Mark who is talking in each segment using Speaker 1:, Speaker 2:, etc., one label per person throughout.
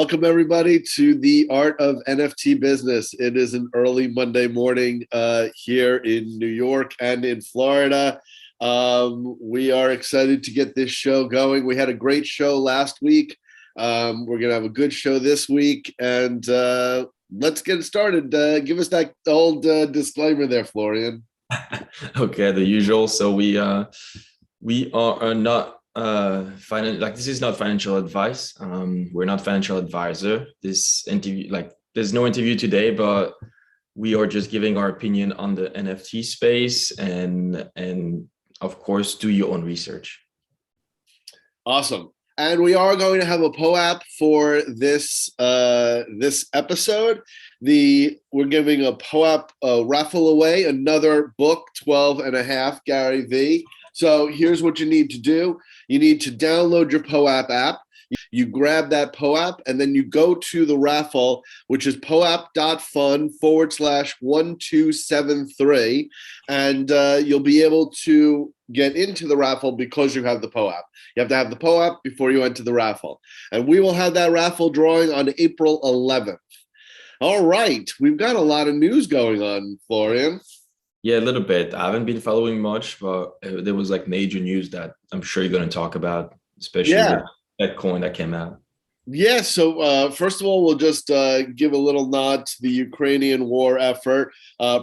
Speaker 1: Welcome everybody to the Art of NFT Business. It is an early Monday morning here in New York and in Florida. We are excited to get this show going. We had a great show last week. We're going to have a good show this week, and let's get started. Give us that old disclaimer there, Florian.
Speaker 2: Okay, the usual. So we are not this is not financial advice. We're not financial advisor. This interview, there's no interview today, but we are just giving our opinion on the NFT space, and of course, do your own research.
Speaker 1: Awesome. And we are going to have a POAP for this this episode. We're giving a POAP raffle away, another book, 12 and a half, Gary V. So here's what you need to do. You need to download your POAP app. You grab that POAP and then you go to the raffle, which is poap.fun/1273. And you'll be able to get into the raffle because you have the POAP. You have to have the POAP before you enter the raffle. And we will have that raffle drawing on April 11th. All right. We've got a lot of news going on, Florian.
Speaker 2: Yeah, a little bit. I haven't been following much, but there was major news that I'm sure you're going to talk about, especially with that coin that came out.
Speaker 1: Yeah, so first of all, we'll just give a little nod to the Ukrainian war effort.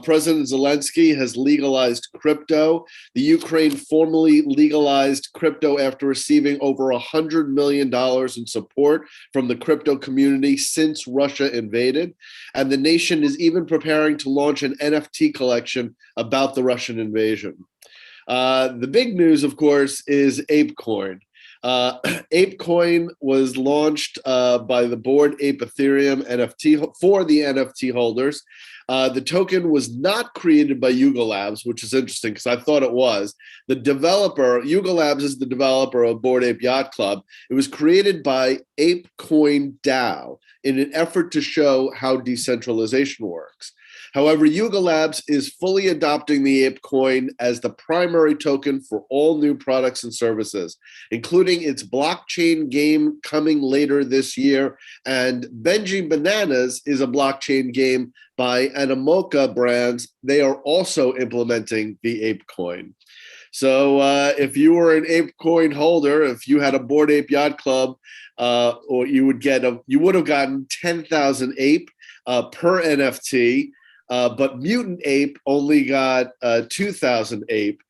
Speaker 1: President Zelensky has legalized crypto. The Ukraine formally legalized crypto after receiving over $100 million in support from the crypto community since Russia invaded. And the nation is even preparing to launch an NFT collection about the Russian invasion. The big news, of course, is ApeCoin. ApeCoin was launched by the Bored Ape Ethereum NFT for the NFT holders. The token was not created by Yuga Labs, which is interesting because I thought it was. The developer, Yuga Labs is the developer of Bored Ape Yacht Club. It was created by ApeCoin DAO in an effort to show how decentralization works. However, Yuga Labs is fully adopting the ApeCoin as the primary token for all new products and services, including its blockchain game coming later this year. And Benji Bananas is a blockchain game by Animoca Brands. They are also implementing the ApeCoin. So if you were an ApeCoin holder, if you had a Bored Ape Yacht Club, or you would have gotten 10,000 ape per NFT. But Mutant Ape only got 2,000 ape.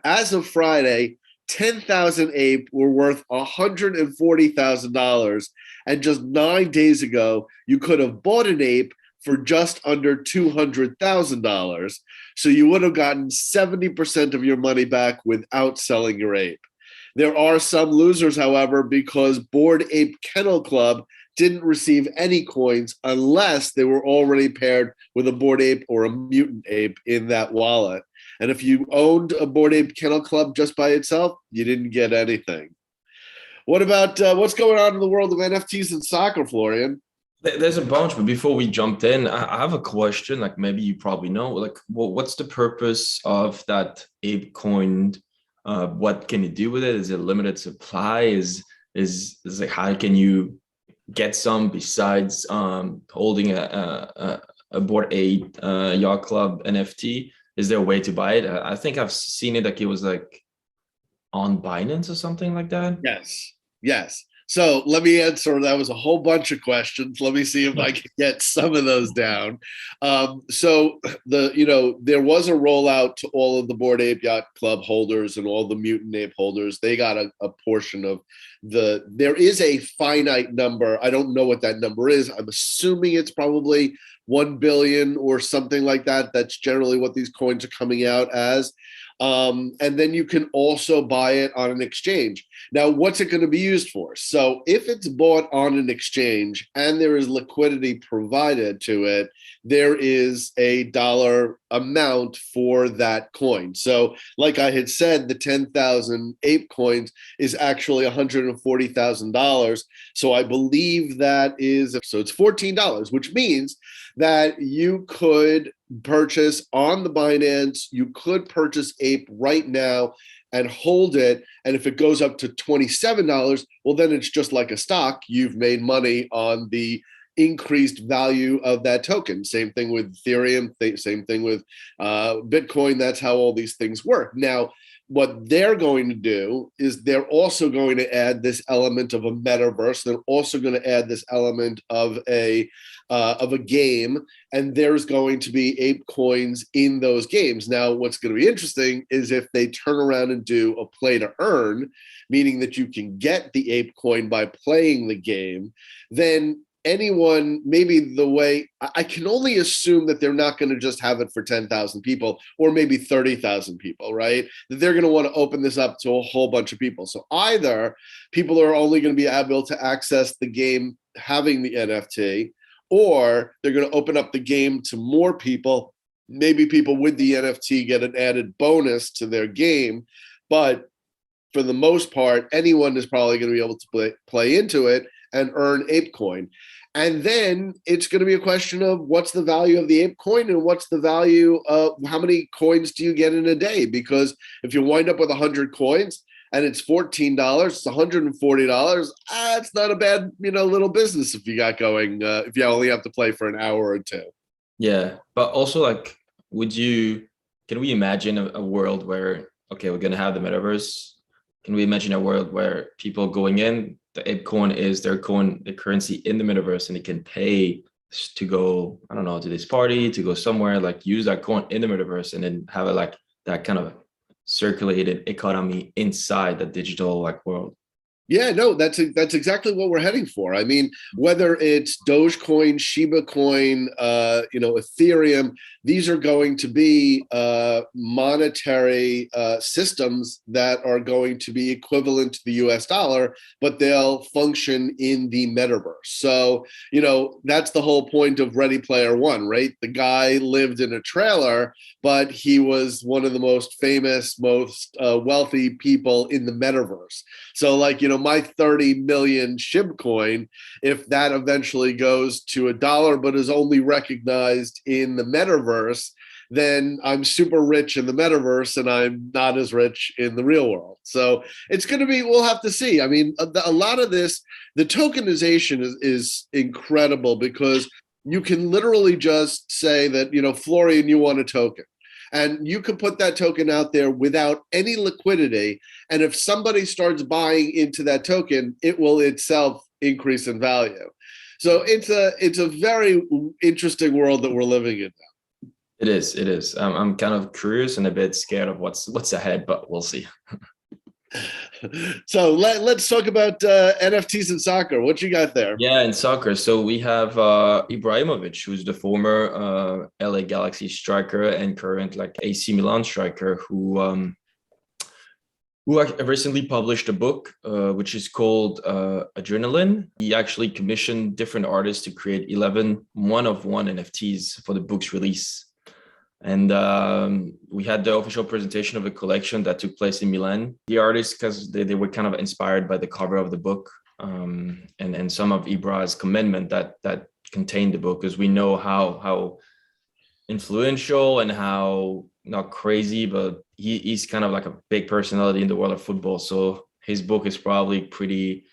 Speaker 1: As of Friday, 10,000 ape were worth $140,000. And just 9 days ago, you could have bought an ape for just under $200,000. So you would have gotten 70% of your money back without selling your ape. There are some losers, however, because Bored Ape Kennel Club didn't receive any coins unless they were already paired with a Bored Ape or a Mutant Ape in that wallet. And if you owned a Bored Ape Kennel Club just by itself, you didn't get anything. What about what's going on in the world of NFTs and soccer, Florian?
Speaker 2: There's a bunch, but before we jumped in, I have a question. Maybe you probably know. What's the purpose of that ApeCoin? What can you do with it? Is it limited supply? Is how can you get some besides holding a Bored Ape Yacht Club NFT? Is there a way to buy it? I think I've seen it it was on Binance or something like that.
Speaker 1: Yes. So let me answer. That was a whole bunch of questions. Let me see if I can get some of those down. So there was a rollout to all of the Bored Ape Yacht Club holders and all the Mutant Ape holders. They got a portion of there is a finite number. I don't know what that number is. I'm assuming it's probably 1 billion or something like that. That's generally what these coins are coming out as. And then you can also buy it on an exchange. Now, what's it going to be used for? So if it's bought on an exchange and there is liquidity provided to it, there is a dollar amount for that coin. So like I had said, the 10,000 ape coins is actually $140,000. So I believe that is, so it's $14, which means that you could purchase on the Binance, you could purchase ape right now and hold it. And if it goes up to $27, well, then it's just like a stock. You've made money on the increased value of that token. Same thing with Ethereum, same thing with Bitcoin. That's how all these things work. Now, what they're going to do is they're also going to add this element of a metaverse. They're also going to add this element of a game, and there's going to be ape coins in those games. Now, what's going to be interesting is if they turn around and do a play to earn, meaning that you can get the ape coin by playing the game, then anyone, maybe the way, I can only assume that they're not going to just have it for 10,000 people or maybe 30,000 people, right? That they're going to want to open this up to a whole bunch of people. So either people are only going to be able to access the game having the NFT, or they're going to open up the game to more people. Maybe people with the NFT get an added bonus to their game, but for the most part, anyone is probably going to be able to play into it and earn ApeCoin. And then it's going to be a question of what's the value of the ApeCoin and what's the value of how many coins do you get in a day? Because if you wind up with 100 coins and it's $14, it's $140. It's not a bad, little business if you got going, if you only have to play for an hour or two.
Speaker 2: Yeah, but also like, can we imagine a world where, okay, we're going to have the metaverse. Can we imagine a world where people going in, the ApeCoin is their coin, the currency in the metaverse, and they can pay to go, I don't know, to this party, to go somewhere, like use that coin in the metaverse and then have it like that kind of circulated economy inside the digital like world.
Speaker 1: Yeah, no, that's exactly what we're heading for. I mean, whether it's Dogecoin, Shiba Coin, Ethereum, these are going to be monetary systems that are going to be equivalent to the US dollar, but they'll function in the metaverse. So, that's the whole point of Ready Player One, right? The guy lived in a trailer, but he was one of the most famous, most wealthy people in the metaverse. So like, my 30 million SHIB coin, if that eventually goes to $1, but is only recognized in the metaverse, then I'm super rich in the metaverse and I'm not as rich in the real world. So it's going to be, we'll have to see. I mean, a lot of this, the tokenization is incredible because you can literally just say that, Florian, you want a token. And you could put that token out there without any liquidity. And if somebody starts buying into that token, it will itself increase in value. So it's a very interesting world that we're living in now.
Speaker 2: It is. I'm kind of curious and a bit scared of what's ahead, but we'll see.
Speaker 1: So let's talk about NFTs in soccer. What you got there?
Speaker 2: Yeah, in soccer. So we have Ibrahimovic, who's the former LA Galaxy striker and current like AC Milan striker, who recently published a book, which is called Adrenaline. He actually commissioned different artists to create 11 one-of-one NFTs for the book's release. And we had the official presentation of the collection that took place in Milan. The artists, because they were kind of inspired by the cover of the book and some of Ibra's commitment that contained the book, because we know how influential and how not crazy, but he's kind of like a big personality in the world of football. So his book is probably pretty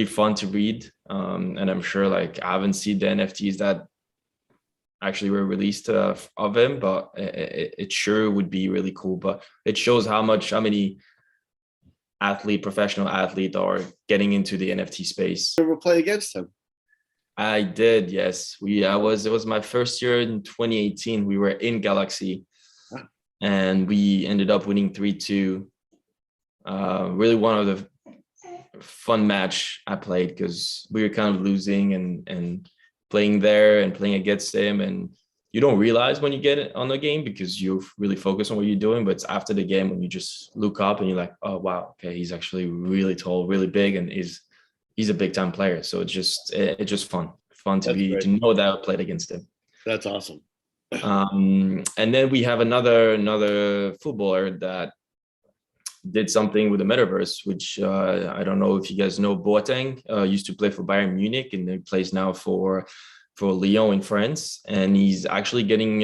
Speaker 2: fun to read. And I'm sure like I haven't seen the NFTs that actually were released of him, but it sure would be really cool. But it shows how many professional athletes are getting into the NFT space.
Speaker 1: You ever play against him?
Speaker 2: I did, yes. It was my first year in 2018. We were in Galaxy and we ended up winning 3-2. Really one of the fun match I played because we were kind of losing and playing there and playing against him, and you don't realize when you get it on the game because you really focus on what you're doing, but it's after the game when you just look up and you're like, oh wow, okay, he's actually really tall, really big, and he's a big time player. So it's just fun to know that I played against him.
Speaker 1: That's awesome.
Speaker 2: And then we have another footballer that did something with the metaverse, which I don't know if you guys know. Boateng used to play for Bayern Munich, and he plays now for Lyon in France. And he's actually getting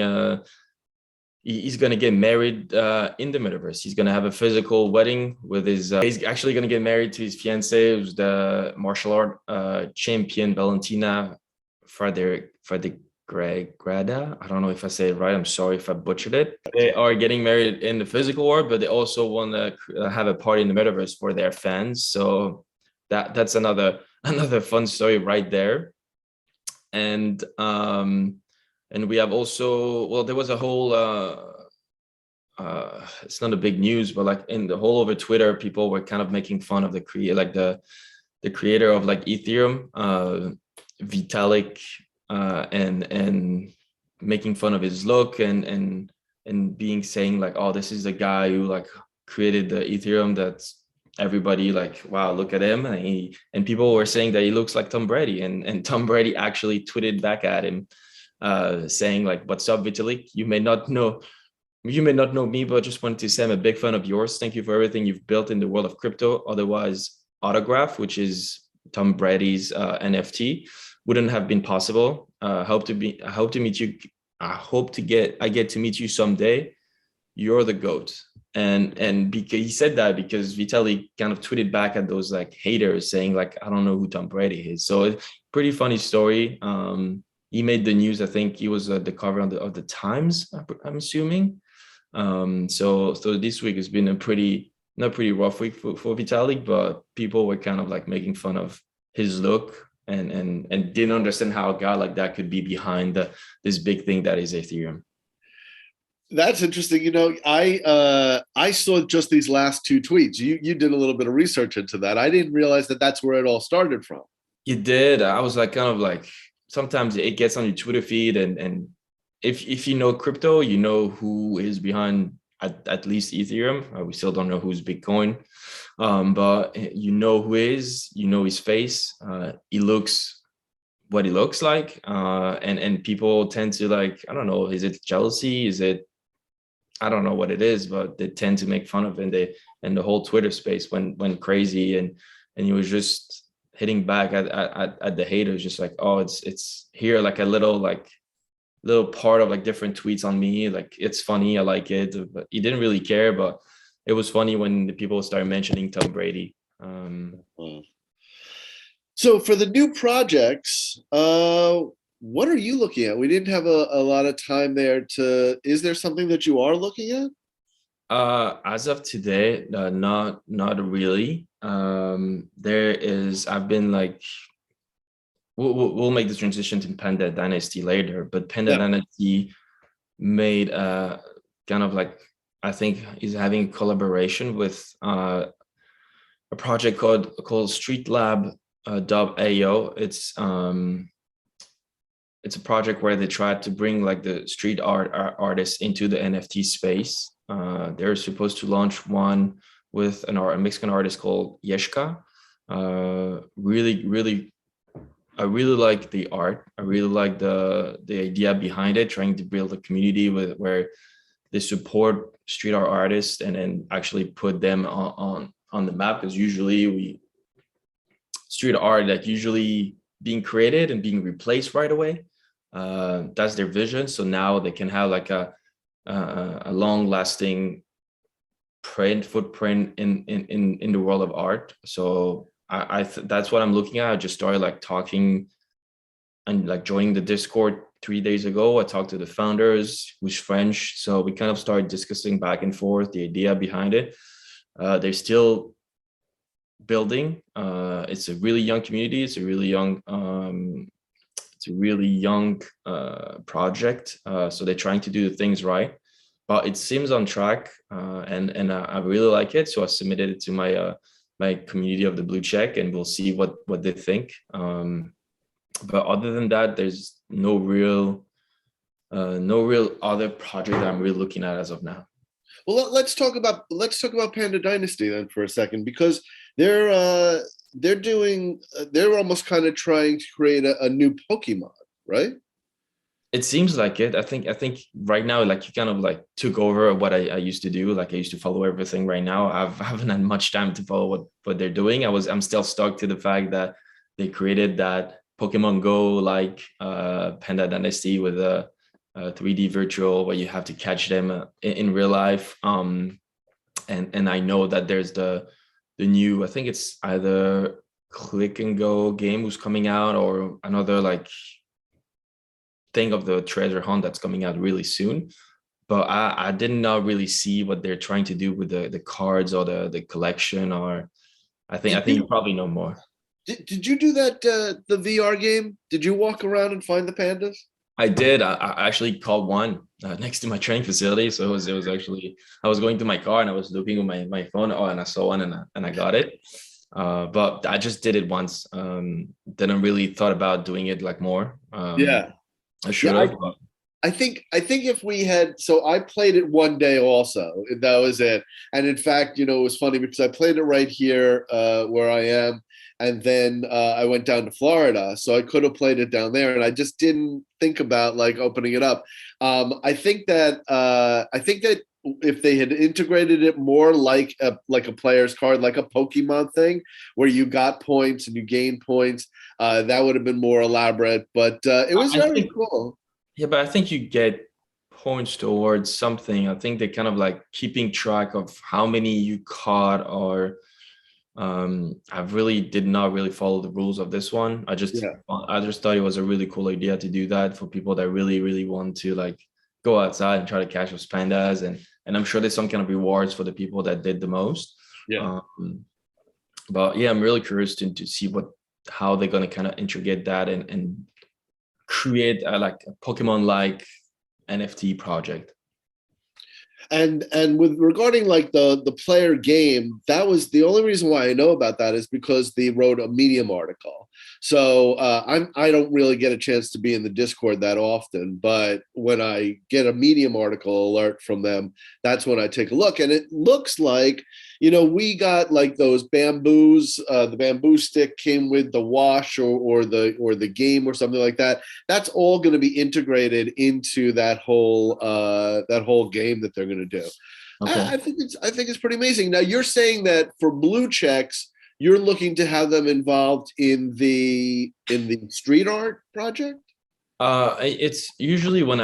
Speaker 2: he's going to get married in the metaverse. He's going to have a physical wedding with his, he's actually going to get married to his fiancée, who's the martial art champion, Valentina Grada. I don't know if I say it right. I'm sorry if I butchered it. They are getting married in the physical world, but they also want to have a party in the metaverse for their fans. So that's another fun story right there. And we have also, well, there was a whole it's not a big news, but like in the whole over Twitter, people were kind of making fun of the creator of like Ethereum, Vitalik, and making fun of his look and being saying like, oh, this is the guy who like created the Ethereum that's everybody like, wow, look at him. And people were saying that he looks like Tom Brady, and Tom Brady actually tweeted back at him saying like, what's up, Vitalik? You may not know me, but just wanted to say I'm a big fan of yours. Thank you for everything you've built in the world of crypto. Otherwise, Autograph, which is Tom Brady's NFT, wouldn't have been possible. I hope to meet you. I get to meet you someday. You're the GOAT. And because he said that because Vitalik kind of tweeted back at those like haters saying like, I don't know who Tom Brady is. So pretty funny story. He made the news. I think he was the cover of the Times, I'm assuming. So this week has been a not pretty rough week for Vitalik, but people were kind of like making fun of his look and didn't understand how a guy like that could be behind this big thing that is Ethereum.
Speaker 1: That's interesting. You know, I saw just these last two tweets. You did a little bit of research into that. I didn't realize that that's where it all started from.
Speaker 2: You did. I was like, kind of like, sometimes it gets on your Twitter feed, and if you know crypto, you know who is behind at least Ethereum. We still don't know who's Bitcoin, but you know who is. You know his face. He looks what he looks like, and people tend to like, I don't know, is it jealousy? Is it, I don't know what it is, but they tend to make fun of it. And the whole Twitter space went crazy, and he was just hitting back at the haters, just like, oh, it's here like a little part of like different tweets on me, like it's funny, I like it, but he didn't really care. But it was funny when the people started mentioning Tom Brady.
Speaker 1: So for the new projects, what are you looking at? We didn't have a lot of time there is there something that you are looking at?
Speaker 2: As of today, not really. I've been like, we'll make the transition to Panda Dynasty later, but Panda Dynasty made kind of like, I think is having a collaboration with a project called Street Lab .io. It's a project where they tried to bring like the street artists into the NFT space. They're supposed to launch one with a Mexican artist called Yeshka. Really, I really like the art. I really like the idea behind it, trying to build a community where they support street art artists and then actually put them on the map. Because usually street art like usually being created and being replaced right away. That's their vision. So now they can have like a long-lasting footprint in the world of art. So that's what I'm looking at. I just started like talking and like joining the Discord 3 days ago. I talked to the founders, who's French. So we kind of started discussing back and forth the idea behind it. They're still building. It's a really young community. It's a really young project. So they're trying to do the things right, but it seems on track, and I really like it. So I submitted it to my community of the blue check, and we'll see what they think. But other than that, there's no real other project that I'm really looking at as of now.
Speaker 1: Well, let's talk about Panda Dynasty then for a second, because they're almost kind of trying to create a new Pokemon, right?
Speaker 2: It seems like it. I think right now, like you kind of like took over what I used to do. Like I used to follow everything. Right now, I haven't had much time to follow what they're doing. I'm still stuck to the fact that they created that Pokemon Go like Panda Dynasty with 3D virtual where you have to catch them in real life. And I know that there's the new, I think it's either Click and Go game who's coming out, or another like thing of the treasure hunt that's coming out really soon. But I did not really see what they're trying to do with the cards or the collection, or I think you probably know more.
Speaker 1: Did you do that the VR game? Did you walk around and find the pandas?
Speaker 2: I did. I actually caught one next to my training facility. So it was actually, I was going to my car and I was looking with my phone. Oh, and I saw one and I got it. But I just did it once. Didn't really thought about doing it like more.
Speaker 1: Yeah.
Speaker 2: I should have.
Speaker 1: I think if we had, so I played it one day also, and that was it. And in fact, it was funny because I played it right here where I am, and then I went down to Florida, so I could have played it down there, and I just didn't think about like opening it up. I think that if they had integrated it more like a player's card, like a Pokemon thing, where you got points and you gain points, that would have been more elaborate. But it was very cool.
Speaker 2: Yeah, but I think you get points towards something. I think they're kind of like keeping track of how many you caught, or I really did not really follow the rules of this one. I just thought it was a really cool idea to do that for people that really, really want to like go outside and try to catch those pandas. And I'm sure there's some kind of rewards for the people that did the most.
Speaker 1: Yeah.
Speaker 2: But yeah, I'm really curious to see how they're going to kind of integrate that and create like a Pokemon-like NFT project.
Speaker 1: And with regarding like the player game, that was the only reason why I know about that is because they wrote a Medium article. So I don't really get a chance to be in the Discord that often, but when I get a Medium article alert from them, that's when I take a look. And it looks like, we got like those bamboos, the bamboo stick came with the wash or the game or something like that. That's all going to be integrated into that whole game that they're going to do. Okay. I think it's pretty amazing. Now you're saying that for blue checks, you're looking to have them involved in the street art project?
Speaker 2: It's usually when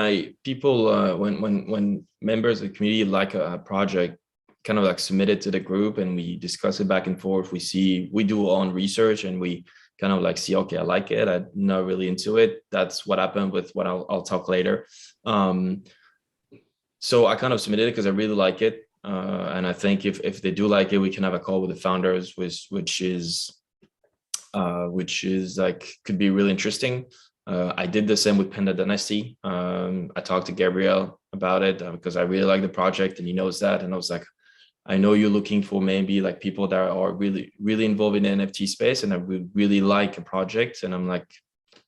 Speaker 2: when members of the community like a project, kind of like submit it to the group and we discuss it back and forth. We do our own research and we kind of like see, okay, I like it, I'm not really into it. That's what happened with what I'll talk later. So I kind of submitted it because I really like it. And I think if they do like it, we can have a call with the founders, which is like could be really interesting. I did the same with Panda Dynasty. I talked to Gabriel about it because I really like the project and he knows that. And I was like, I know you're looking for maybe like people that are really, really involved in the NFT space and I would really like a project. And I'm like,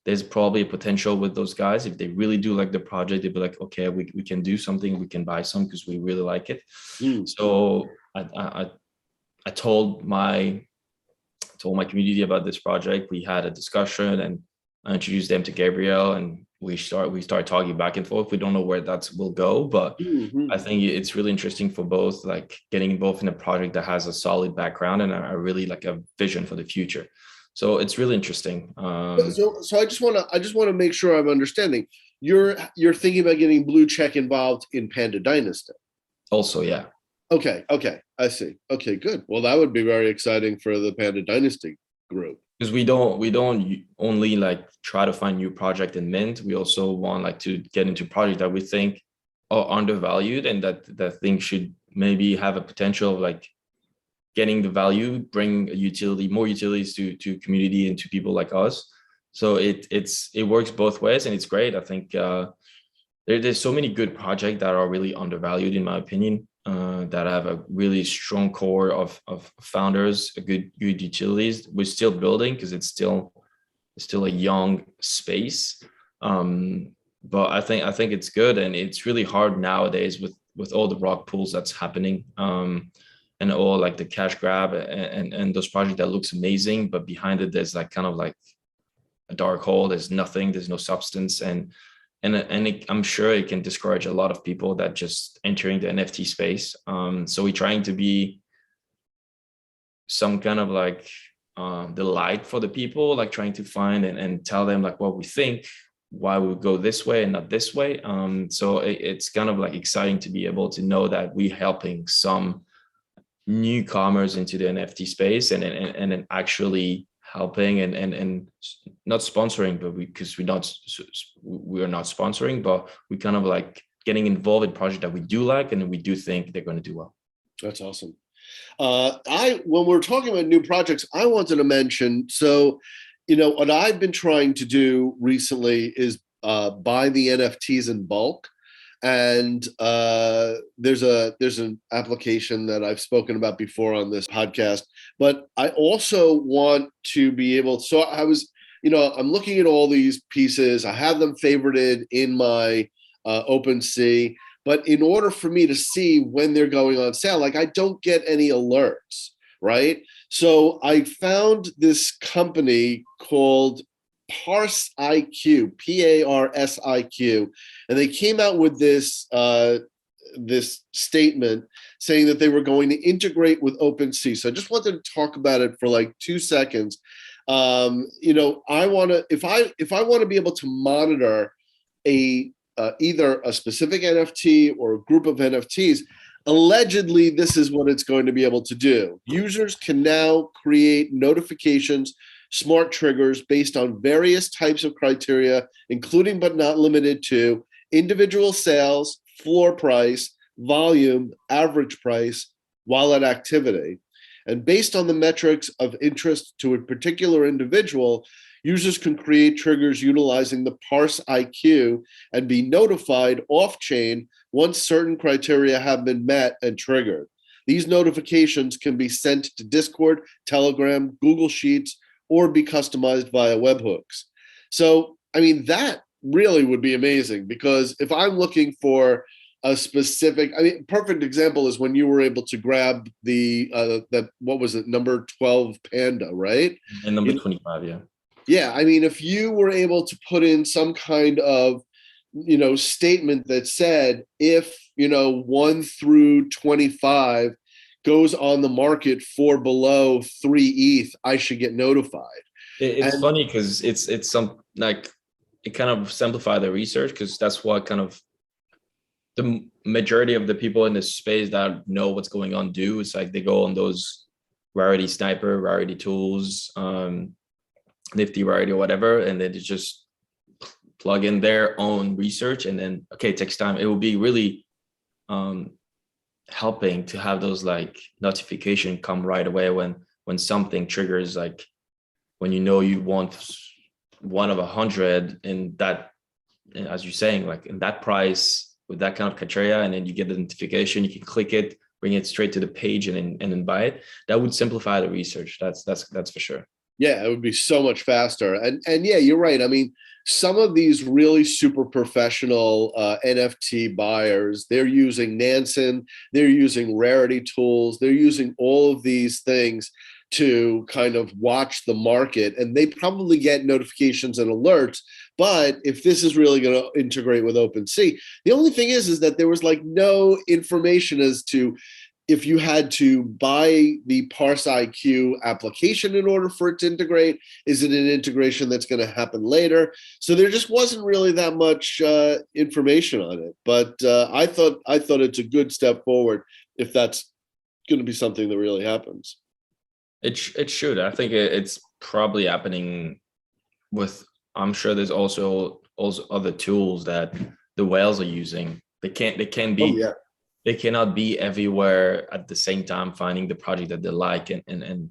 Speaker 2: there's probably a potential with those guys. If they really do like the project, they'd be like, okay, we can do something. We can buy some because we really like it. So I told my community about this project. We had a discussion and I introduced them to Gabriel and we started talking back and forth. We don't know where that will go, but I think it's really interesting for both, like getting involved in a project that has a solid background and a really like a vision for the future. So it's really interesting.
Speaker 1: So I just want to make sure I'm understanding. You're thinking about getting blue check involved in Panda Dynasty.
Speaker 2: Also, yeah.
Speaker 1: Okay, I see. Okay, good. Well, that would be very exciting for the Panda Dynasty group.
Speaker 2: Because we don't only like try to find new project in mint. We also want like to get into projects that we think are undervalued and that thing should maybe have a potential of like getting the value, bring more utilities to community and to people like us. So it works both ways and it's great. I think there's so many good projects that are really undervalued in my opinion. That have a really strong core of founders, good utilities. We're still building because it's still a young space, but I think it's good, and it's really hard nowadays with all the rock pools that's happening, and all like the cash grab and those projects that looks amazing, but behind it there's like kind of like a dark hole. There's nothing. There's no substance, and I'm sure it can discourage a lot of people that just entering the NFT space. So we're trying to be some kind of like the light for the people, like trying to find and tell them like what we think, why we would go this way and not this way. So it's kind of like exciting to be able to know that we're helping some newcomers into the NFT space and then actually helping and not sponsoring, but because we're not sponsoring, but we kind of like getting involved in projects that we do like and we do think they're going to do well.
Speaker 1: That's awesome. When we're talking about new projects, I wanted to mention, so, what I've been trying to do recently is buy the NFTs in bulk. And there's an application that I've spoken about before on this podcast, but I also want to be able, so I was, I'm looking at all these pieces. I have them favorited in my OpenSea, but in order for me to see when they're going on sale, like I don't get any alerts, right? So I found this company called ParseIQ, PARSIQ, and they came out with this statement saying that they were going to integrate with OpenSea. So I just wanted to talk about it for like 2 seconds. I want to, if I want to be able to monitor either a specific NFT or a group of NFTs, allegedly this is what it's going to be able to do. Users can now create notifications, smart triggers based on various types of criteria, including but not limited to individual sales, floor price, volume, average price, wallet activity. And based on the metrics of interest to a particular individual, users can create triggers utilizing the ParseIQ and be notified off-chain once certain criteria have been met and triggered. These notifications can be sent to Discord, Telegram, Google Sheets, or be customized via webhooks. So, I mean, that really would be amazing, because if I'm looking for a specific, perfect example is when you were able to grab what was it, number 12 Panda, right?
Speaker 2: And number 25, yeah.
Speaker 1: Yeah, I mean, if you were able to put in some kind of, statement that said, if, 1 through 25 goes on the market for below 3 ETH, I should get notified.
Speaker 2: It's funny because it's some like it kind of simplify the research, because that's what kind of the majority of the people in this space that know what's going on do. It's like they go on those Rarity Sniper, Rarity Tools, Nifty Rarity or whatever, and then they just plug in their own research, and then okay, it takes time. It will be really helping to have those like notification come right away when something triggers, like when you want one of 100 in that, as you're saying, like in that price with that kind of criteria, and then you get the notification, you can click it, bring it straight to the page, and then buy it. That would simplify the research. That's for sure. Yeah,
Speaker 1: it would be so much faster. And yeah, you're right. I mean, some of these really super professional NFT buyers, they're using Nansen, they're using Rarity Tools, they're using all of these things to kind of watch the market, and they probably get notifications and alerts. But if this is really going to integrate with OpenSea, the only thing is that there was like no information as to if you had to buy the ParseIQ application in order for it to integrate. Is it an integration that's going to happen later? So there just wasn't really that much information on it. But I thought it's a good step forward if that's going to be something that really happens.
Speaker 2: It should. I think it's probably happening with. I'm sure there's also other tools that the whales are using. They can be.
Speaker 1: Oh, yeah.
Speaker 2: They cannot be everywhere at the same time, finding the project that they like and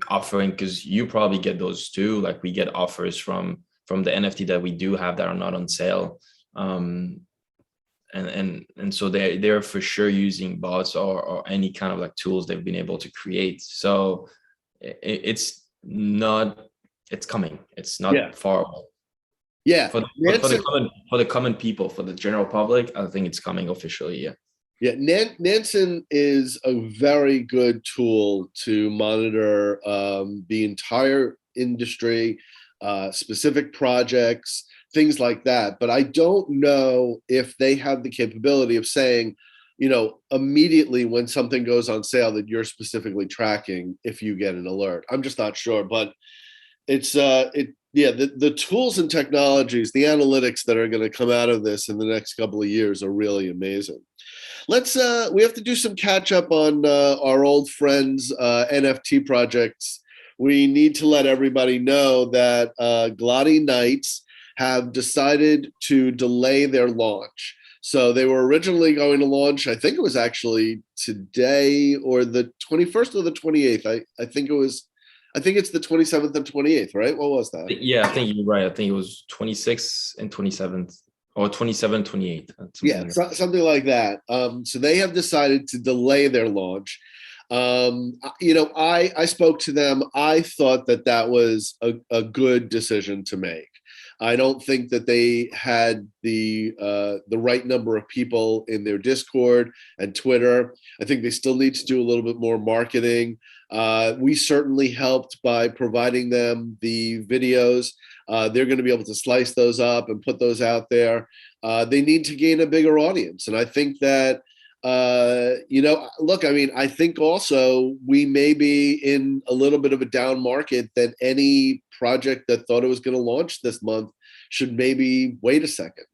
Speaker 2: offering, because you probably get those too. Like we get offers from the NFT that we do have that are not on sale. And so they're for sure using bots or any kind of like tools they've been able to create. So it's coming. It's not far away.
Speaker 1: Yeah.
Speaker 2: For the common people, for the general public, I think it's coming officially. Yeah.
Speaker 1: Yeah, Nansen is a very good tool to monitor the entire industry, specific projects, things like that. But I don't know if they have the capability of saying, immediately when something goes on sale that you're specifically tracking if you get an alert. I'm just not sure, but it's Yeah, the tools and technologies, the analytics that are going to come out of this in the next couple of years are really amazing. Let's we have to do some catch up on our old friends NFT projects. We need to let everybody know that Glotty Knights have decided to delay their launch. So they were originally going to launch, I think it was actually today or the 21st or the 28th. I think it was, I think it's the 27th and 28th, right? What was that?
Speaker 2: Yeah, I think you're right. I think it was 26th and 27th, or 27, 28.
Speaker 1: Yeah, something like that. So they have decided to delay their launch. I spoke to them. I thought that that was a good decision to make. I don't think that they had the right number of people in their Discord and Twitter. I think they still need to do a little bit more marketing. We certainly helped by providing them the videos. They're going to be able to slice those up and put those out there. They need to gain a bigger audience, and I think that look, I mean, I think also we may be in a little bit of a down market, that any project that thought it was going to launch this month should maybe wait a second.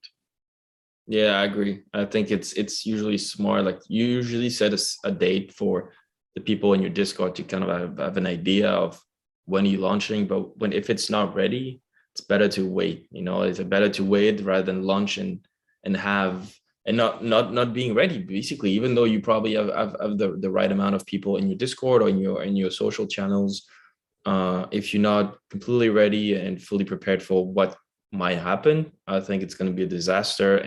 Speaker 2: Yeah, I agree. I think it's usually smart. Like, you usually set a date for the people in your Discord to kind of have an idea of when you're launching. But if it's not ready, it's better to wait. It's better to wait rather than launch and not being ready. Basically, even though you probably have the right amount of people in your Discord or in your social channels, if you're not completely ready and fully prepared for what might happen, I think it's going to be a disaster.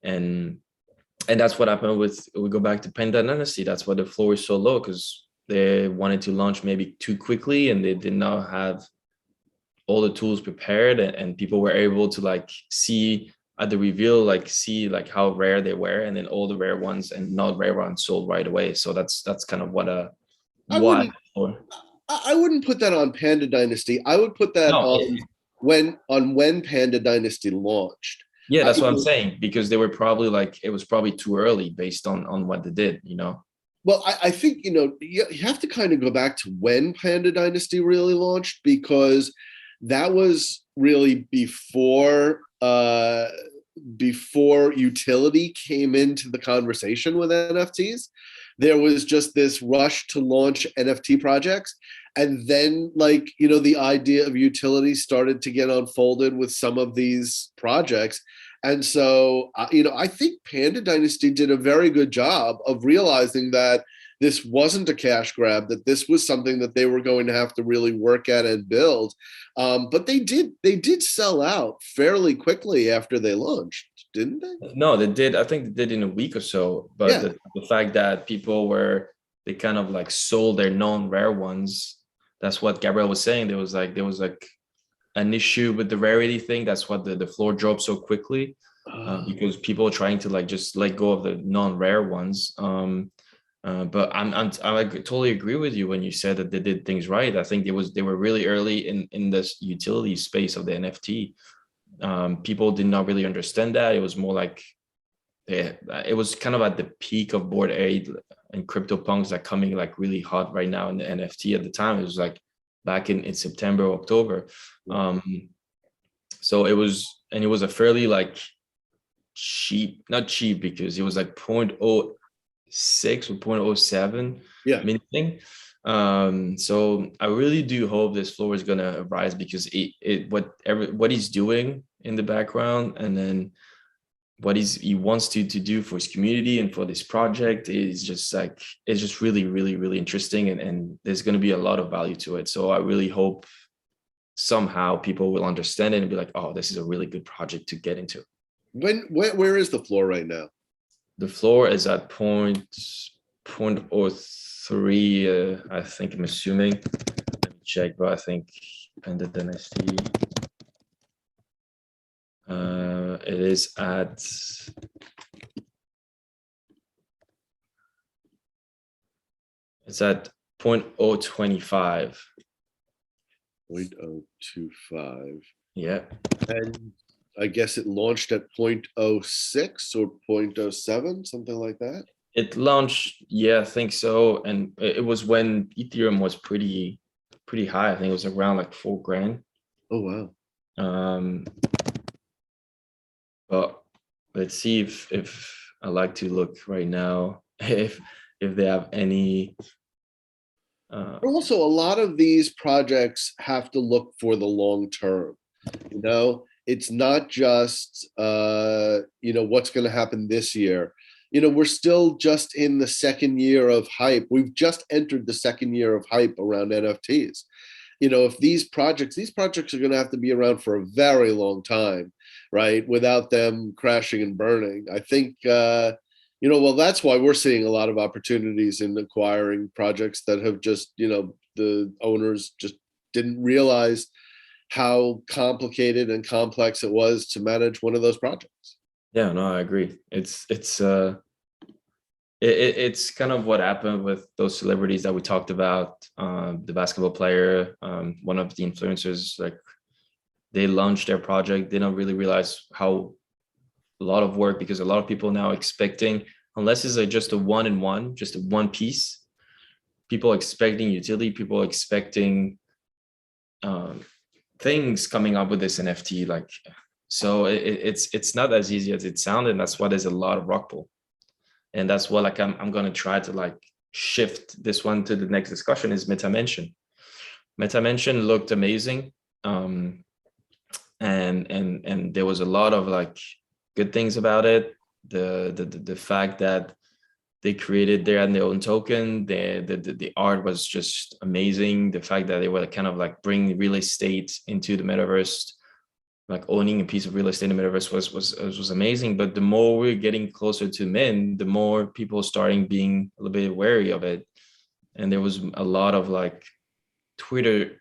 Speaker 2: And that's what happened with, we go back to Panda Dynasty. That's why the floor is so low, because they wanted to launch maybe too quickly, and they did not have all the tools prepared, and people were able to see at the reveal, see how rare they were, and then all the rare ones and not rare ones sold right away. So that's kind of what
Speaker 1: I wouldn't put that on Panda Dynasty. I would put that
Speaker 2: no,
Speaker 1: on when Panda Dynasty launched.
Speaker 2: Yeah, that's what I'm saying, because they were probably it was probably too early based on what they did,
Speaker 1: Well, I think, you have to kind of go back to when Panda Dynasty really launched, because that was really before utility came into the conversation with NFTs. There was just this rush to launch NFT projects. And then, the idea of utility started to get unfolded with some of these projects. And so, I think Panda Dynasty did a very good job of realizing that this wasn't a cash grab, that this was something that they were going to have to really work at and build. But they did sell out fairly quickly after they launched, didn't they?
Speaker 2: No, they did. I think they did in a week or so. But
Speaker 1: Yeah.
Speaker 2: the fact that they kind of sold their known rare ones. That's what Gabriel was saying. There was an issue with the rarity thing. That's what the floor dropped so quickly, because people are trying to just let go of the non-rare ones. But I totally agree with you when you said that they did things right. I think they were really early in this utility space of the NFT. People did not really understand that. It was more it was kind of at the peak of Bored Ape and CryptoPunks that coming really hot right now in the NFT at the time. It was back in September, October. So it was a fairly cheap, not cheap, because it was 0.06 or 0.07 minting. So I really do hope this floor is gonna rise, because what he's doing in the background, and then what he wants to do for his community and for this project is just it's just really, really, really interesting, and there's going to be a lot of value to it. So I really hope somehow people will understand it and be like, oh, this is a really good project to get into.
Speaker 1: Where is the floor right now?
Speaker 2: The floor is at 0.03. I think, I'm assuming. Let me check, but I think Panda Dynasty. It is at it's at 0.025.
Speaker 1: 0.025.
Speaker 2: Yeah.
Speaker 1: And I guess it launched at 0.06 or 0.07, something like that.
Speaker 2: It launched, yeah, I think so. And it was when Ethereum was pretty high. I think it was around $4,000.
Speaker 1: Oh, wow.
Speaker 2: Um, but let's see if I like to look right now if they have any.
Speaker 1: Also, a lot of these projects have to look for the long term. It's not just what's going to happen this year. We're still just in the second year of hype. We've just entered the second year of hype around NFTs. If these projects are going to have to be around for a very long time, right, without them crashing and burning. I think well, that's why we're seeing a lot of opportunities in acquiring projects that have just, the owners just didn't realize how complicated and complex it was to manage one of those projects.
Speaker 2: Yeah, no, I agree. It's kind of what happened with those celebrities that we talked about. The basketball player, one of the influencers, like they launched their project, they don't really realize how a lot of work, because a lot of people now expecting, unless it's just a one-in-one, just a one piece, people expecting utility, people expecting things coming up with this NFT. Like, so it's not as easy as it sounded. And that's why there's a lot of rock pull. And that's what, like, I'm going to try to like shift this one to the next discussion is MetaMention. MetaMention looked amazing. And there was a lot of like good things about it. The fact that they created their own token, the art was just amazing. The fact that they were kind of like bring real estate into the metaverse, like owning a piece of real estate in the metaverse was amazing. But the more we're getting closer to mint, the more people starting being a little bit wary of it. And there was a lot of like Twitter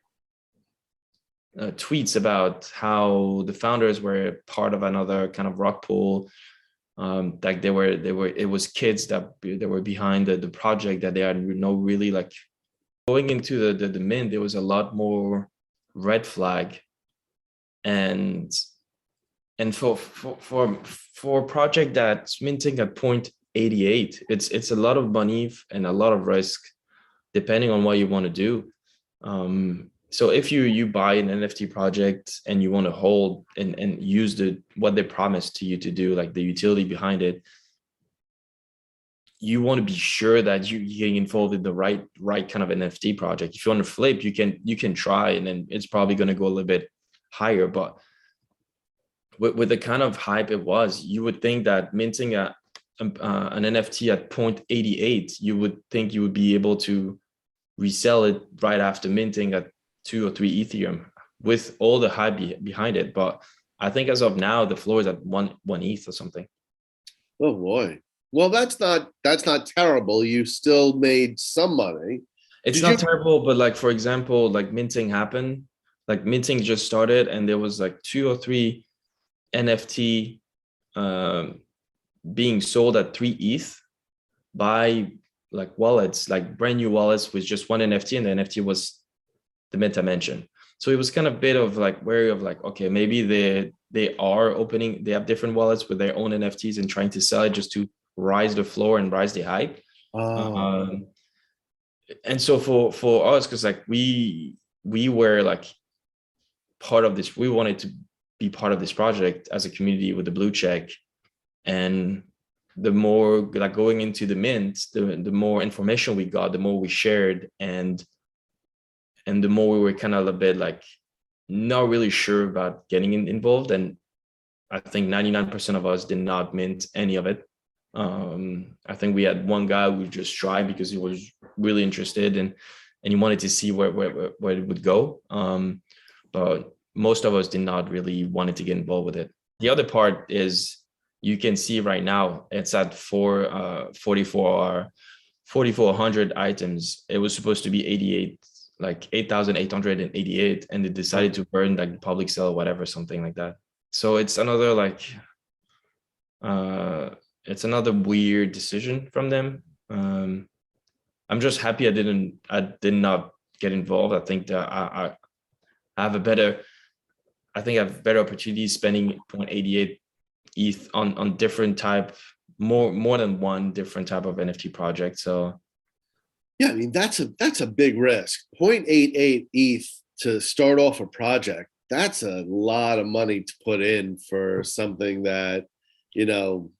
Speaker 2: tweets about how the founders were part of another kind of rock pool. Like they were, it was kids that they were behind the project, that they had no really like going into the mint. There was a lot more red flag, and for a project that's minting at 0.88, it's a lot of money and a lot of risk depending on what you want to do. So if you buy an NFT project and you want to hold and use what they promised to you to do, like the utility behind it, you want to be sure that you're getting involved in the right kind of NFT project. If you want to flip, you can try, and then it's probably going to go a little bit higher. But with the kind of hype it was, you would think that minting an NFT at 0.88, you would think you would be able to resell it right after minting at 2 or 3 Ethereum with all the hype behind it. But I think as of now, the floor is at one ETH or something.
Speaker 1: Oh boy. Well, that's not terrible. You still made some money.
Speaker 2: It's not terrible, but like, for example, like minting happened, like minting just started, and there was like 2 or 3 NFT being sold at 3 ETH by like wallets, like brand new wallets with just one NFT, and the NFT was the MetaMention. So it was kind of a bit of like wary of like, okay, maybe they are opening, they have different wallets with their own NFTs and trying to sell it just to rise the floor and rise the hype. And so for us, because like we were like part of this, we wanted to be part of this project as a community with the blue check. And the more like going into the mint, the more information we got, the more we shared, and the more we were kind of a bit like not really sure about getting involved. And I think 99% of us did not mint any of it. I think we had one guy who just tried because he was really interested and he wanted to see where it would go. But most of us did not really wanted to get involved with it. The other part is, you can see right now it's at 4,400 items. It was supposed to be 88, like 8,888, and they decided to burn like the public sale or whatever, something like that. So it's another like it's another weird decision from them. I'm just happy I did not get involved. I think that I have a better, I think I have better opportunities spending 0.88 ETH on different type, more than one different type of NFT project. So
Speaker 1: yeah, I mean, that's a big risk. 0.88 ETH to start off a project. that's a lot of money to put in for something that, you know,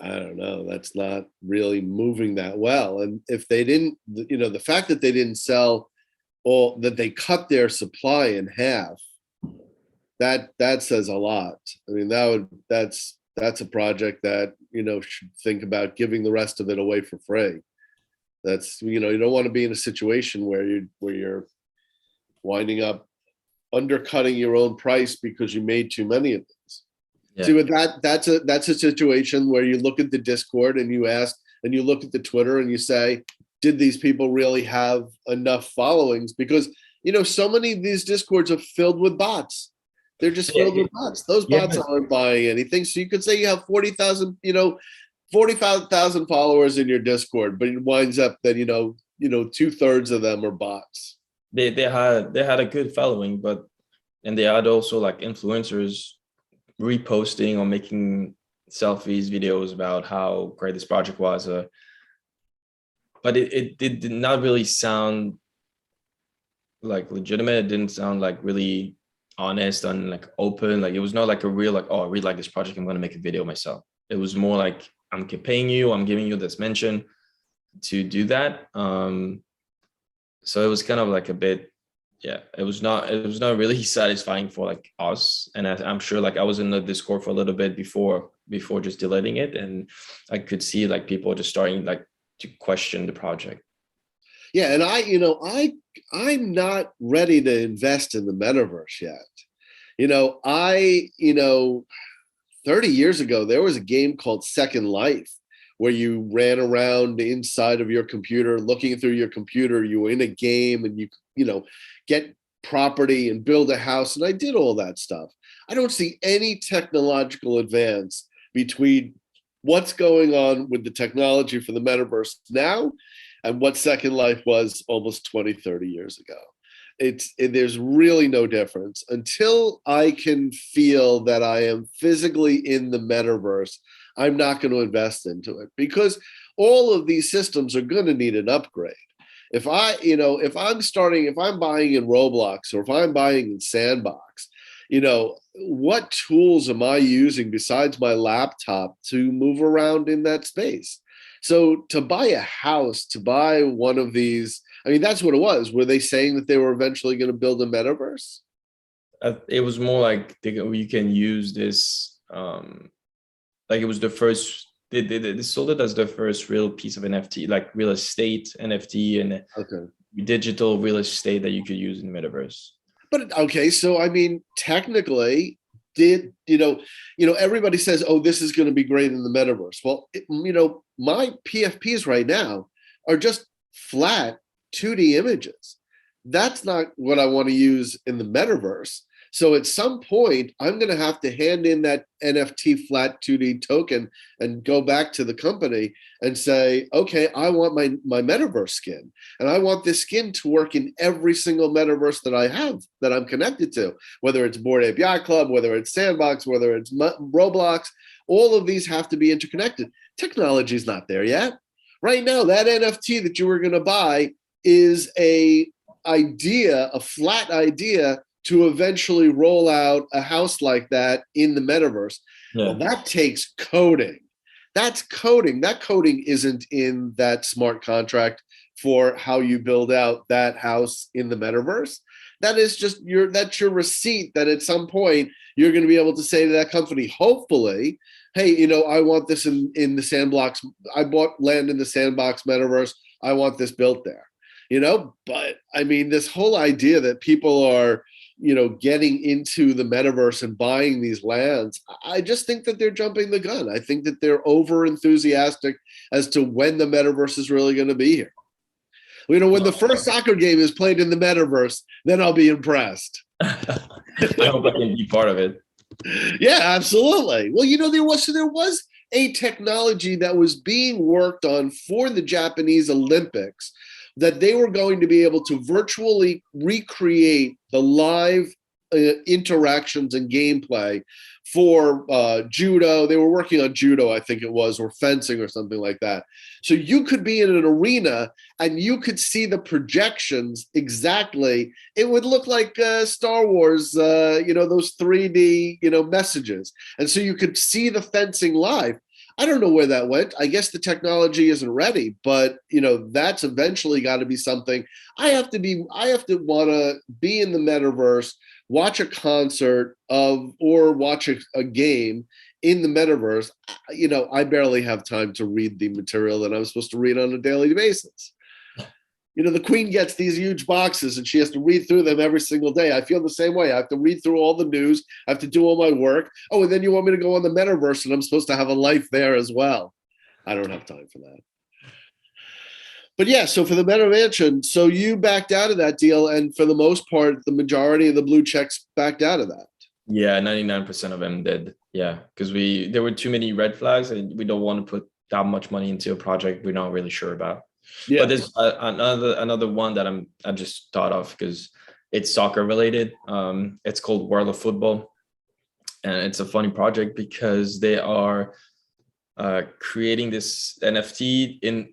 Speaker 1: I don't know, that's not really moving that well. And if they didn't, you know, the fact that they didn't sell, or that they cut their supply in half, that says a lot. I mean, that's a project that, you know, should think about giving the rest of it away for free. That's, you know, you don't want to be in a situation where you're winding up undercutting your own price because you made too many of these. Yeah. See, with that's a situation where you look at the Discord and you ask, and you look at the Twitter and you say, did these people really have enough followings? Because, you know, so many of these Discords are filled with bots. They're just filled with bots. Those bots aren't buying anything. So you could say you have 40,000, you know, 45,000 followers in your Discord, but it winds up that, you know, 2/3 of them are bots.
Speaker 2: They had a good following, and they had also like influencers reposting or making selfies, videos about how great this project was. But it did not really sound like legitimate. It didn't sound like really honest and like open. Like it was not like a real, like, oh, I really like this project, I'm going to make a video myself. It was more like, I'm paying you, I'm giving you this mention to do that. So it was kind of like a bit, yeah, it was not really satisfying for like us. And I'm sure like I was in the Discord for a little bit before just deleting it. And I could see like people just starting like to question the project.
Speaker 1: Yeah. And I'm not ready to invest in the metaverse yet. 30 years ago, there was a game called Second Life where you ran around inside of your computer, looking through your computer, you were in a game and you get property and build a house. And I did all that stuff. I don't see any technological advance between what's going on with the technology for the metaverse now and what Second Life was almost 20, 30 years ago. There's really no difference. Until I can feel that I am physically in the metaverse, I'm not going to invest into it, because all of these systems are going to need an upgrade. If I'm buying in Roblox, or if I'm buying in Sandbox, what tools am I using besides my laptop to move around in that space? So to buy a house, to buy one of these, I mean, that's what it was. Were they saying that they were eventually going to build a metaverse?
Speaker 2: It was more like you can use this, like it was the first, they sold it as the first real piece of NFT, like real estate NFT and digital real estate that you could use in the metaverse.
Speaker 1: But okay, so I mean, technically, everybody says, oh, this is going to be great in the metaverse. Well, my PFPs right now are just flat 2D images. That's not what I want to use in the metaverse. So at some point, I'm going to have to hand in that NFT flat 2D token and go back to the company and say, okay, I want my metaverse skin. And I want this skin to work in every single metaverse that I have, that I'm connected to, whether it's Bored Ape Yacht Club, whether it's Sandbox, whether it's Roblox. All of these have to be interconnected. Technology is not there yet. Right now, that NFT that you were going to buy is a flat idea to eventually roll out a house like that in the metaverse. Yeah. Well, that takes coding. That's coding. That coding isn't in that smart contract for how you build out that house in the metaverse. That is just that's your receipt that at some point you're going to be able to say to that company, hopefully, hey, I want this in the Sandbox. I bought land in the Sandbox metaverse. I want this built there. But I mean, this whole idea that people are, getting into the metaverse and buying these lands, I just think that they're jumping the gun. I think that they're over enthusiastic as to when the metaverse is really going to be here. When the first soccer game is played in the metaverse, then I'll be impressed.
Speaker 2: I hope I can be part of it.
Speaker 1: Yeah, absolutely. Well, there was a technology that was being worked on for the Japanese Olympics, that they were going to be able to virtually recreate the live interactions and gameplay for judo. They were working on judo, I think it was, or fencing or something like that. So you could be in an arena and you could see the projections exactly. It would look like Star Wars, those 3D, messages. And so you could see the fencing live. I don't know where that went. I guess the technology isn't ready, but that's eventually got to be something. I have to want to be in the metaverse, watch a concert or watch a game in the metaverse. I barely have time to read the material that I'm supposed to read on a daily basis. The queen gets these huge boxes and she has to read through them every single day. I feel the same way. I have to read through all the news. I have to do all my work. Oh, and then you want me to go on the metaverse and I'm supposed to have a life there as well. I don't have time for that. But yeah, so for the Meta Mansion, so you backed out of that deal. And for the most part, the majority of the blue checks backed out of that.
Speaker 2: Yeah, 99% of them did. Yeah, because there were too many red flags and we don't want to put that much money into a project we're not really sure about. Yeah. But there's another one that I just thought of because it's soccer related. It's called World of Football, and it's a funny project because they are creating this NFT in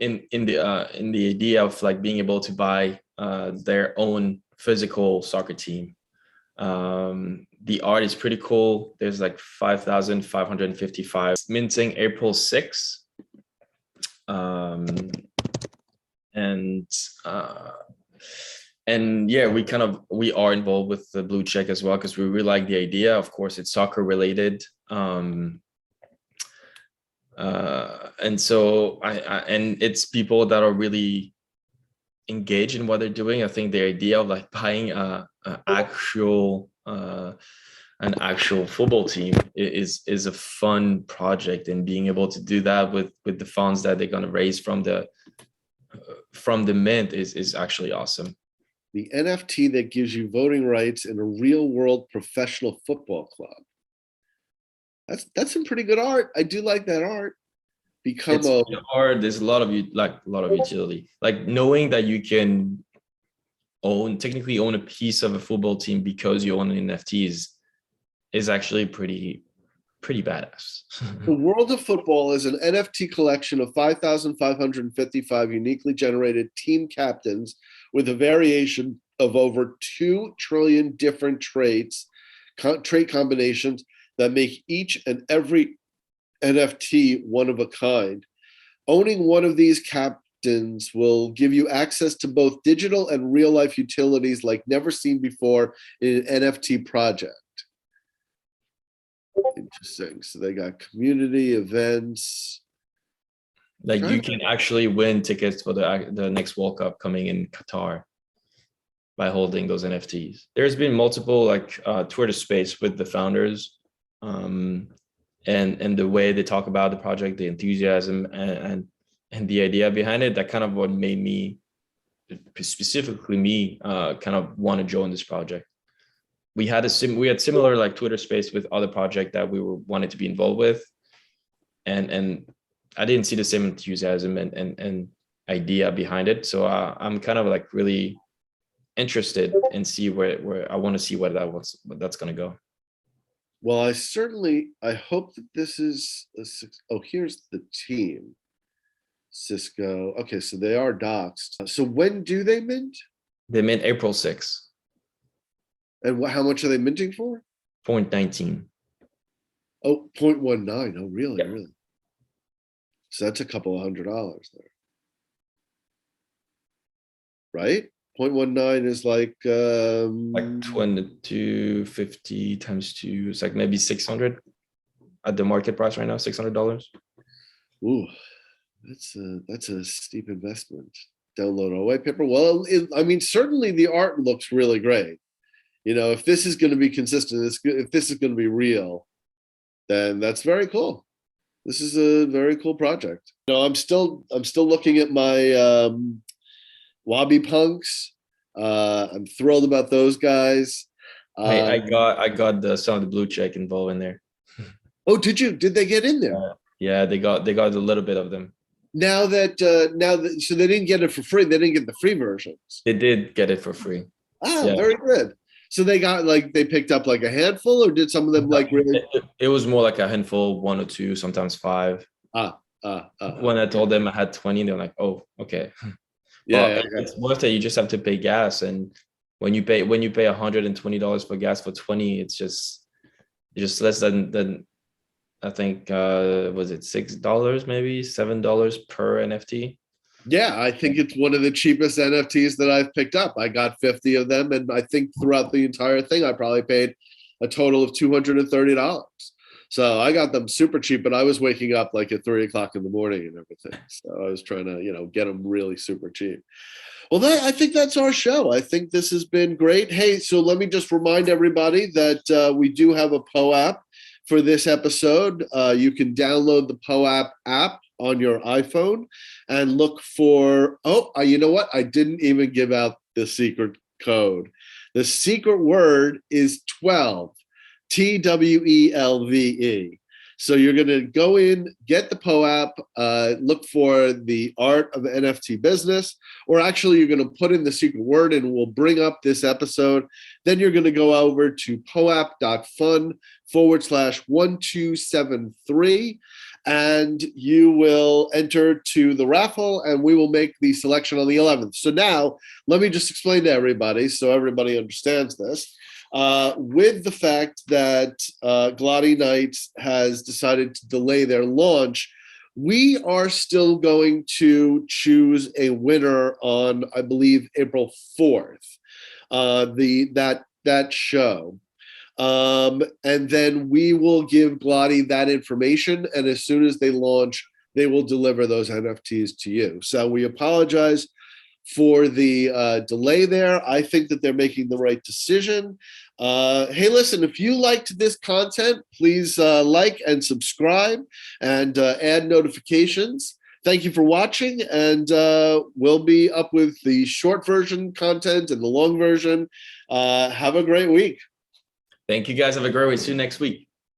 Speaker 2: the idea of like being able to buy their own physical soccer team. The art is pretty cool. There's like 5,555 minting April 6th. And yeah, we are involved with the blue check as well because we really like the idea. Of course, it's soccer related, and so and it's people that are really engaged in what they're doing. I think the idea of like buying an actual football team is a fun project, and being able to do that with the funds that they're going to raise from the mint is actually awesome.
Speaker 1: The NFT that gives you voting rights in a real world professional football club. That's some pretty good art. I do like that art.
Speaker 2: There's a lot of utility. Like knowing that you can technically own a piece of a football team because you own an NFT is actually pretty badass.
Speaker 1: The World of Football is an NFT collection of 5,555 uniquely generated team captains with a variation of over 2 trillion different trait combinations that make each and every NFT one of a kind. Owning one of these captains will give you access to both digital and real life utilities like never seen before in an NFT project. Interesting. So they got community events.
Speaker 2: Like you can actually win tickets for the next World Cup coming in Qatar by holding those NFTs. There's been multiple Twitter space with the founders, and the way they talk about the project, the enthusiasm and the idea behind it. That kind of what made me, specifically me, kind of want to join this project. We had similar like Twitter space with other project that we wanted to be involved with, and I didn't see the same enthusiasm and idea behind it. So I'm kind of like really interested and see where I want to see where that's going to go.
Speaker 1: Well, I hope that this is here's the team. Cisco. Okay, so they are doxed. So when do they mint?
Speaker 2: They mint April 6th.
Speaker 1: And how much are they minting for?
Speaker 2: 0.19.
Speaker 1: Oh, 0.19. Oh, really?
Speaker 2: Yep.
Speaker 1: Really? So that's a couple of $100 there. Right? 0.19 is like
Speaker 2: 2250 times 2. It's like maybe 600 at the market price right now, $600.
Speaker 1: Ooh, that's a steep investment. Download a white paper. Well, I mean, certainly the art looks really great. If this is going to be consistent, if this is going to be real, then that's very cool. This is a very cool project. I'm still looking at my Wabi Punks. I'm thrilled about those guys.
Speaker 2: I got some of the blue check involved in there.
Speaker 1: Oh, did you? Did they get in there?
Speaker 2: Yeah, they got a little bit of them.
Speaker 1: Now that so they didn't get it for free. They didn't get the free versions.
Speaker 2: They did get it for free.
Speaker 1: Very good. So they got like, they picked up like a handful, or did some of them like really?
Speaker 2: It was more like a handful, one or two, sometimes five. When I told them I had 20, they're like, "Oh, okay."
Speaker 1: Yeah,
Speaker 2: But it's worth it. You just have to pay gas, and when you pay $120 for gas for 20, it's just less than I think was it $6, maybe $7 per NFT.
Speaker 1: yeah. I think it's one of the cheapest NFTs that I've picked up. I got 50 of them, and I think throughout the entire thing, I probably paid a total of $230. So I got them super cheap, but I was waking up like at 3 o'clock in the morning and everything. So I was trying to, get them really super cheap. Well, I think that's our show. I think this has been great. Hey, so let me just remind everybody that we do have a POAP for this episode. You can download the POAP app on your iPhone and look for, you know what? I didn't even give out the secret code. The secret word is 12, TWELVE. So you're going to go in, get the POAP, look for the Art of NFT Business, or actually you're going to put in the secret word and we'll bring up this episode. Then you're going to go over to poap.fun/1273 and you will enter to the raffle and we will make the selection on the 11th. So now let me just explain to everybody so everybody understands this. With the fact that Glotty Knight has decided to delay their launch, we are still going to choose a winner on, I believe, April 4th. That show. And then we will give Glotty that information, and as soon as they launch, they will deliver those NFTs to you. So we apologize for the delay there. I think that they're making the right decision. Hey, listen, if you liked this content, please like and subscribe and add notifications. Thank you for watching, and we'll be up with the short version content and the long version. Have a great week.
Speaker 2: Thank you guys. Have a great week. See you next week.